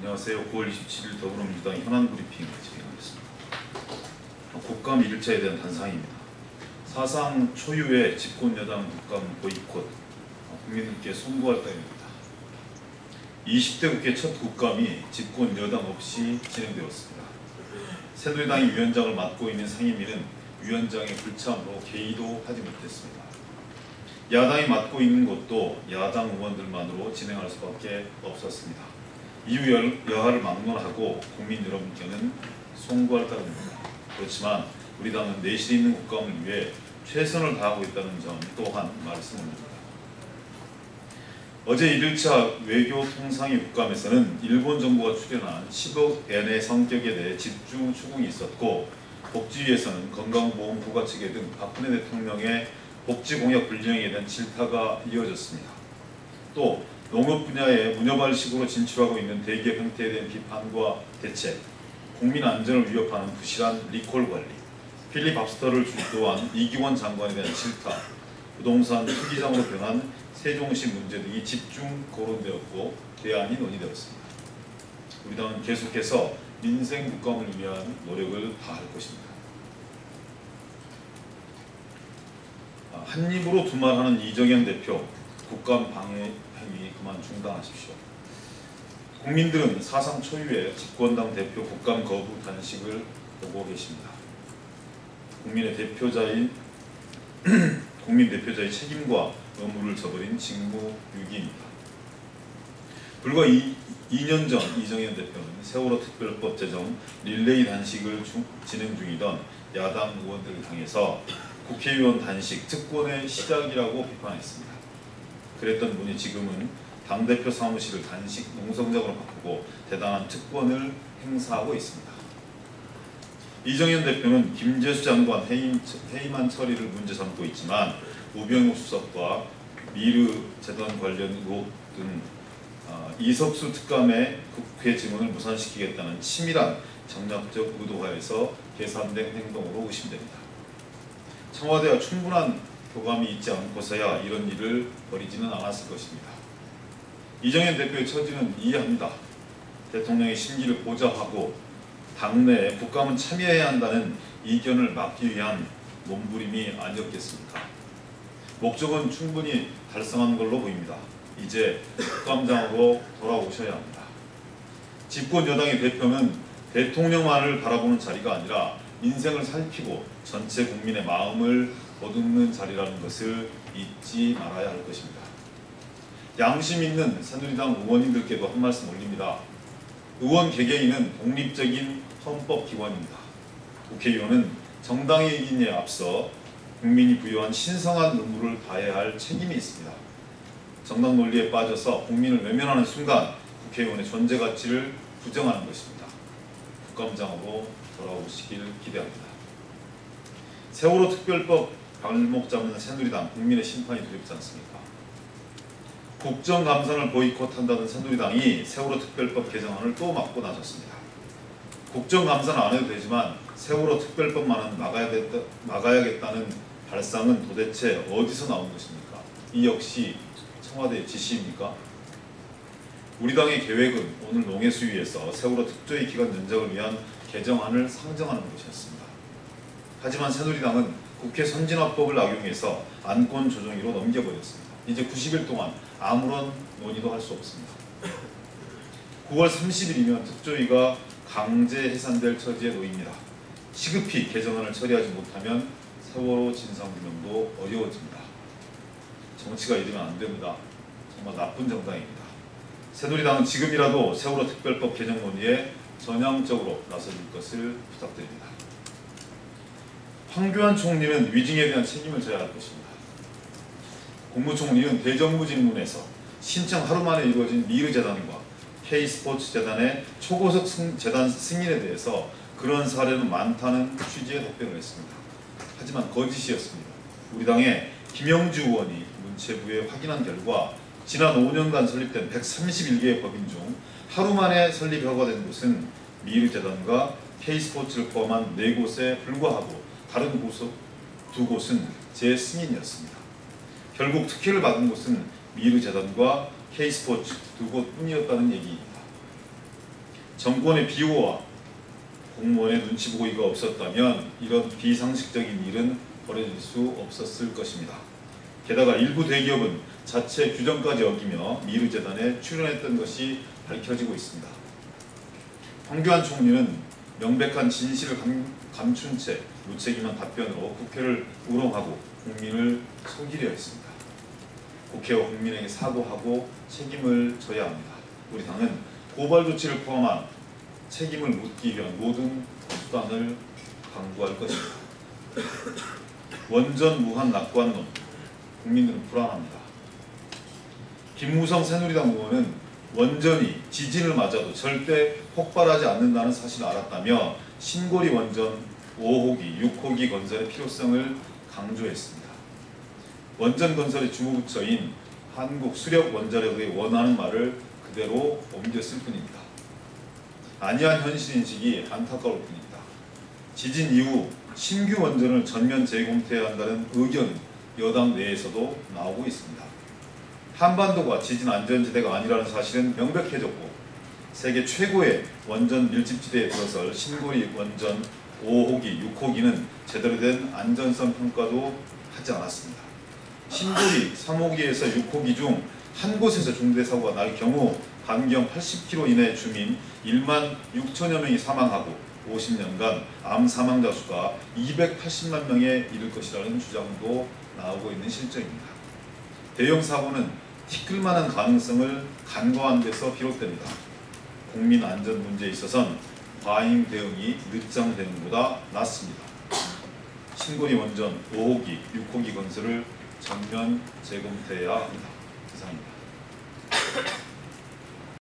안녕하세요. 9월 27일 더불어민주당 현안브리핑 진행하겠습니다. 국감 1일차에 대한 단상입니다. 사상 초유의 집권여당 국감 보이콧, 국민들께 송구할 따입니다. 20대 국회 첫 국감이 집권여당 없이 진행되었습니다. 새누리당이 위원장을 맡고 있는 상임위는 위원장의 불참으로 개의도 하지 못했습니다. 야당이 맡고 있는 것도 야당 의원들만으로 진행할 수밖에 없었습니다. 이후 여하를 막론하고 국민 여러분께는 송구할 따름입니다. 그렇지만 우리 당은 내실 있는 국감을 위해 최선을 다하고 있다는 점 또한 말씀드립니다. 어제 1일차 외교통상위 국감에서는 일본 정부가 출연한 10억 엔의 성격에 대해 집중 추궁이 있었고, 복지위에서는 건강보험부가 체계 등 박근혜 대통령의 복지공약 불이행에 대한 질타가 이어졌습니다. 또 농업 분야에 무녀발식으로 진출하고 있는 대기업 형태에 대한 비판과 대책, 국민 안전을 위협하는 부실한 리콜 관리, 필리버스터를 주도한 이기원 장관에 대한 질타, 부동산 투기장으로 변한 세종시 문제 등이 집중 거론되었고 대안이 논의되었습니다. 우리 당은 계속해서 민생 국감을 위한 노력을 다할 것입니다. 한 입으로 두말하는 이정현 대표, 국감 방해 행위 그만 중단하십시오. 국민들은 사상 초유의 집권당 대표 국감 거부 단식을 보고 계십니다. 국민 대표자의 책임과 의무를 저버린 직무유기입니다. 불과 2년 전 이정현 대표는 세월호 특별법 제정 릴레이 단식을 진행 중이던 야당 의원들을 향해서 국회의원 단식 특권의 시작이라고 비판했습니다. 그랬던 분이 지금은 당대표 사무실을 단식 농성장으로 바꾸고 대단한 특권을 행사하고 있습니다. 이정현 대표는 김재수 장관 해임안 처리를 문제 삼고 있지만 우병우 수석과 미르 재단 관련 의혹 등 이석수 특감의 국회 증언을 무산시키겠다는 치밀한 정략적 의도하에서 계산된 행동으로 의심됩니다. 청와대와 충분한 교감이 있지 않고서야 이런 일을 벌이지는 않았을 것입니다. 이정현 대표의 처지는 이해합니다. 대통령의 심기를 보좌하고 당내에 국감은 참여해야 한다는 이견을 막기 위한 몸부림이 아니었겠습니까? 목적은 충분히 달성한 걸로 보입니다. 이제 국감장으로 돌아오셔야 합니다. 집권 여당의 대표는 대통령만을 바라보는 자리가 아니라 인생을 살피고 전체 국민의 마음을 보듬는 자리라는 것을 잊지 말아야 할 것입니다. 양심 있는 새누리당 의원님들께도 한 말씀 올립니다. 의원 개개인은 독립적인 헌법기관입니다. 국회의원은 정당의 이익에 앞서 국민이 부여한 신성한 의무를 다해야 할 책임이 있습니다. 정당 논리에 빠져서 국민을 외면하는 순간 국회의원의 존재 가치를 부정하는 것입니다. 국감장으로 돌아오시길 기대합니다. 세월호 특별법 발목 잡는 새누리당, 국민의 심판이 두렵지 않습니까? 국정감사를 보이콧한다던 새누리당이 세월호 특별법 개정안을 또 막고 나섰습니다. 국정감사는 안 해도 되지만 세월호 특별법만은 막아야겠다는 발상은 도대체 어디서 나온 것입니까? 이 역시 청와대의 지시입니까? 우리 당의 계획은 오늘 농해수위에서 세월호 특조위 기간 연장을 위한 개정안을 상정하는 것이었습니다. 하지만 새누리당은 국회 선진화법을 악용해서 안건 조정위로 넘겨버렸습니다. 이제 90일 동안 아무런 논의도 할 수 없습니다. 9월 30일이면 특조위가 강제 해산될 처지에 놓입니다. 시급히 개정안을 처리하지 못하면 세월호 진상규명도 어려워집니다. 정치가 이러면 안 됩니다. 정말 나쁜 정당입니다. 새누리당은 지금이라도 세월호 특별법 개정 논의에 전향적으로 나서줄 것을 부탁드립니다. 황교안 총리는 위증에 대한 책임을 져야 할 것입니다. 국무총리는 대정부 질문에서 신청 하루 만에 이루어진 미르재단과 K스포츠재단의 초고속 재단 승인에 대해서 그런 사례는 많다는 취지의 답변을 했습니다. 하지만 거짓이었습니다. 우리 당의 김영주 의원이 문체부에 확인한 결과 지난 5년간 설립된 131개의 법인 중 하루 만에 설립 허가된 곳은 미르재단과 K스포츠를 포함한 4곳에 불과하고 다른 2곳은 재승인이었습니다. 결국 특혜를 받은 곳은 미르재단과 K스포츠 2곳뿐이었다는 얘기입니다. 정권의 비호와 공무원의 눈치 보기가 없었다면 이런 비상식적인 일은 벌어질 수 없었을 것입니다. 게다가 일부 대기업은 자체 규정까지 어기며 미르재단에 출연했던 것이 밝혀지고 있습니다. 황교안 총리는 명백한 진실을 감춘 채 무책임한 답변으로 국회를 우롱하고 국민을 속이려 했습니다. 국회와 국민에게 사과하고 책임을 져야 합니다. 우리 당은 고발 조치를 포함한 책임을 묻기 위한 모든 수단을 강구할 것입니다. 원전 무한 낙관론, 국민들은 불안합니다. 김무성 새누리당 의원은 원전이 지진을 맞아도 절대 폭발하지 않는다는 사실을 알았다며 신고리 원전 5호기, 6호기 건설의 필요성을 강조했습니다. 원전 건설의 주무부처인 한국수력원자력의 원하는 말을 그대로 옮겼을 뿐입니다. 안이한 현실인식이 안타까울 뿐입니다. 지진 이후 신규 원전을 전면 재검토해야 한다는 의견은 여당 내에서도 나오고 있습니다. 한반도가 지진 안전지대가 아니라는 사실은 명백해졌고 세계 최고의 원전 밀집지대에 들어설 신고리 원전 5호기, 6호기는 제대로 된 안전성 평가도 하지 않았습니다. 신고리 3호기에서 6호기 중 한 곳에서 중대 사고가 날 경우 반경 80km 이내 주민 1만 6천여 명이 사망하고 50년간 암 사망자 수가 280만 명에 이를 것이라는 주장도 나오고 있는 실정입니다. 대형 사고는 티끌만한 가능성을 간과한 데서 비롯됩니다. 국민 안전 문제에 있어선 과잉 대응이 늦장되는 것보다 낫습니다. 신고리 원전 5호기, 6호기 건설을 전면 재검토해야 합니다.